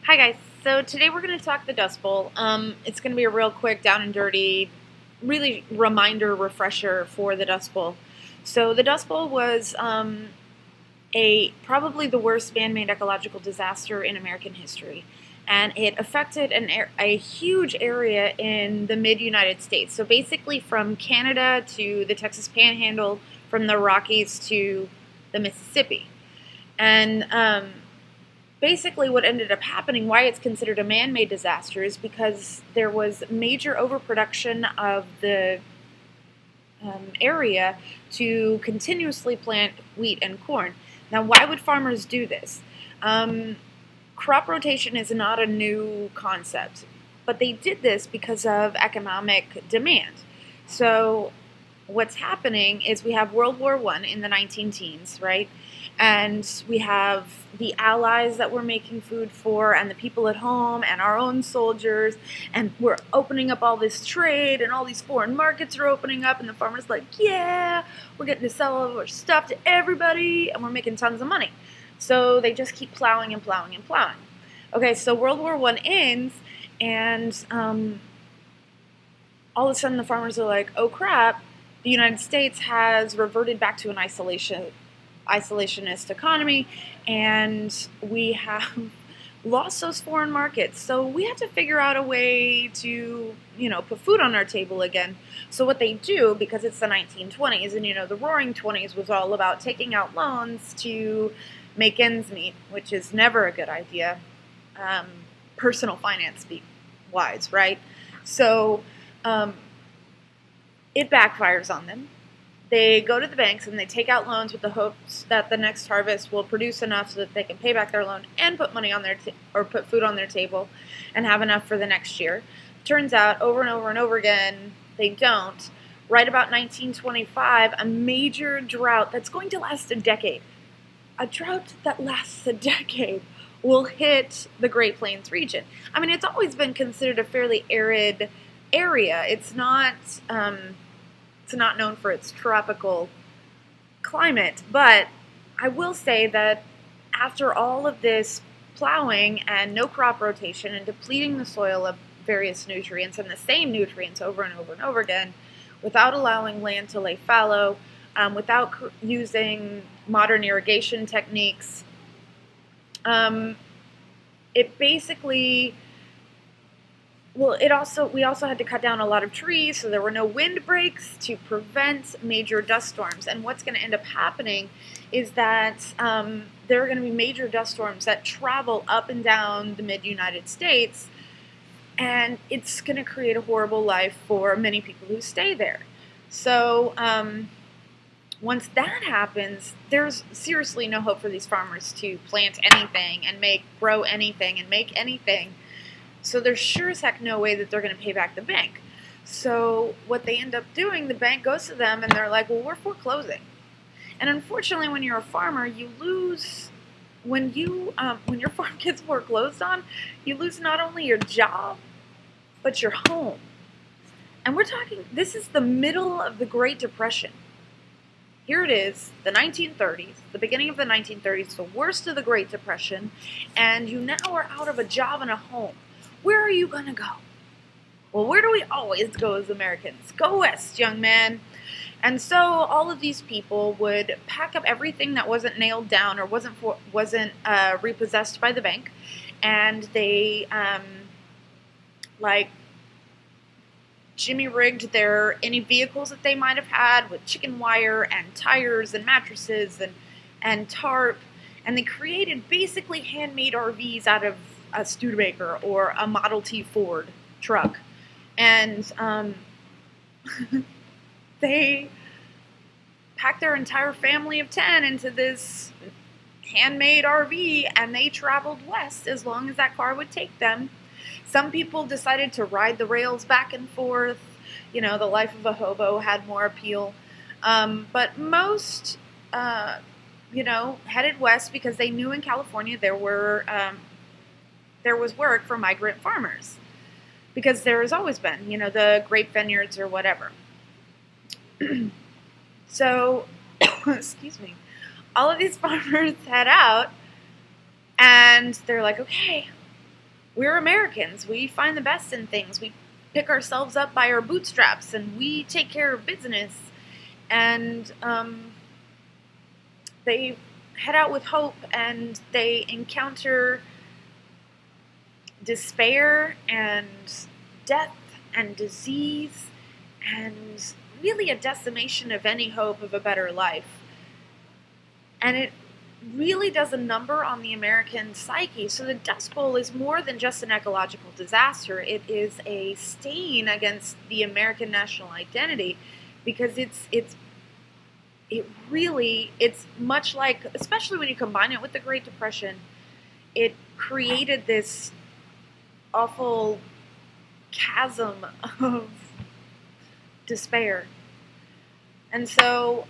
Hi guys. So today we're going to talk the Dust Bowl. It's going to be a real quick, down and dirty, really reminder, refresher for the Dust Bowl. So the Dust Bowl was a probably the worst man-made ecological disaster in American history, and it affected a huge area in the mid-United States. So basically, from Canada to the Texas Panhandle, from the Rockies to the Mississippi, and basically what ended up happening, why it's considered a man-made disaster, is because there was major overproduction of the area to continuously plant wheat and corn. Now, why would farmers do this? Crop rotation is not a new concept, but they did this because of economic demand. So what's happening is we have World War I in the 19 teens, right? And we have the allies that we're making food for, and the people at home, and our own soldiers, and we're opening up all this trade, and all these foreign markets are opening up, and the farmer's like, yeah, we're getting to sell all of our stuff to everybody, and we're making tons of money. So they just keep plowing and plowing and plowing. Okay, so World War I ends, and all of a sudden the farmers are like, oh crap, the United States has reverted back to an isolationist economy, and we have lost those foreign markets. So we have to figure out a way to, put food on our table again. So what they do, because it's the 1920s, and the Roaring Twenties was all about taking out loans to make ends meet, which is never a good idea, personal finance wise, right? So it backfires on them. They go to the banks and they take out loans with the hopes that the next harvest will produce enough so that they can pay back their loan and put money on or put food on their table and have enough for the next year. Turns out, over and over and over again, they don't. Right about 1925, a major drought that's going to last a decade. A drought that lasts a decade will hit the Great Plains region. I mean, it's always been considered a fairly arid area. It's not known for its tropical climate, but I will say that after all of this plowing and no crop rotation and depleting the soil of various nutrients and the same nutrients over and over and over again, without allowing land to lay fallow, without using modern irrigation techniques, it basically, we also had to cut down a lot of trees, so there were no windbreaks to prevent major dust storms. And what's going to end up happening is that there are going to be major dust storms that travel up and down the mid-United States, and it's going to create a horrible life for many people who stay there. So once that happens, there's seriously no hope for these farmers to plant anything and grow anything and make anything. So there's sure as heck no way that they're going to pay back the bank. So what they end up doing, the bank goes to them and they're like, well, we're foreclosing. And unfortunately, when you're a farmer, you lose, when your farm gets foreclosed on, you lose not only your job, but your home. And this is the middle of the Great Depression. Here it is, the 1930s, the beginning of the 1930s, the worst of the Great Depression, and you now are out of a job and a home. Where are you going to go? Well, where do we always go as Americans? Go west, young man. And so all of these people would pack up everything that wasn't nailed down or wasn't repossessed by the bank, and they jimmy-rigged any vehicles that they might have had with chicken wire and tires and mattresses and tarp, and they created basically handmade RVs out of a Studebaker or a Model T Ford truck. And they packed their entire family of 10 into this handmade RV, and they traveled west as long as that car would take them. Some people decided to ride the rails back and forth. The life of a hobo had more appeal. But most, headed west because they knew in California there was work for migrant farmers, because there has always been, the grape vineyards or whatever. So, excuse me, all of these farmers head out, and they're like, okay, we're Americans. We find the best in things. We pick ourselves up by our bootstraps, and we take care of business. And they head out with hope, and they encounter despair and death and disease and really a decimation of any hope of a better life. And it really does a number on the American psyche. So the Dust Bowl is more than just an ecological disaster. It is a stain against the American national identity, because it's much like, especially when you combine it with the Great Depression, it created this awful chasm of despair. And so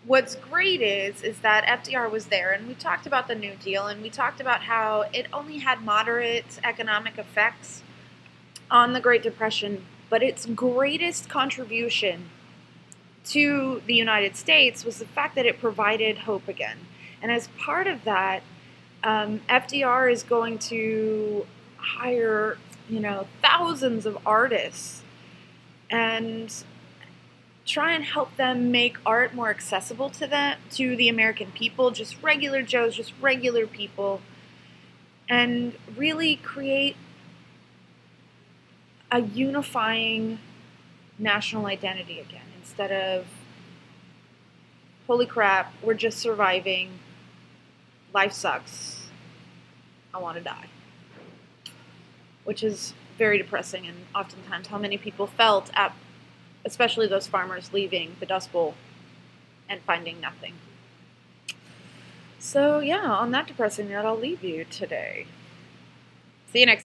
what's great is that FDR was there, and we talked about the New Deal, and we talked about how it only had moderate economic effects on the Great Depression, but its greatest contribution to the United States was the fact that it provided hope again. And as part of that, FDR is going to hire, thousands of artists and try and help them make art more accessible to the American people, just regular Joes, just regular people, and really create a unifying national identity again, instead of, holy crap, we're just surviving, life sucks, I want to die. Which is very depressing, and oftentimes how many people felt at, especially those farmers leaving the Dust Bowl and finding nothing. So yeah, on that depressing note, I'll leave you today. See you next time.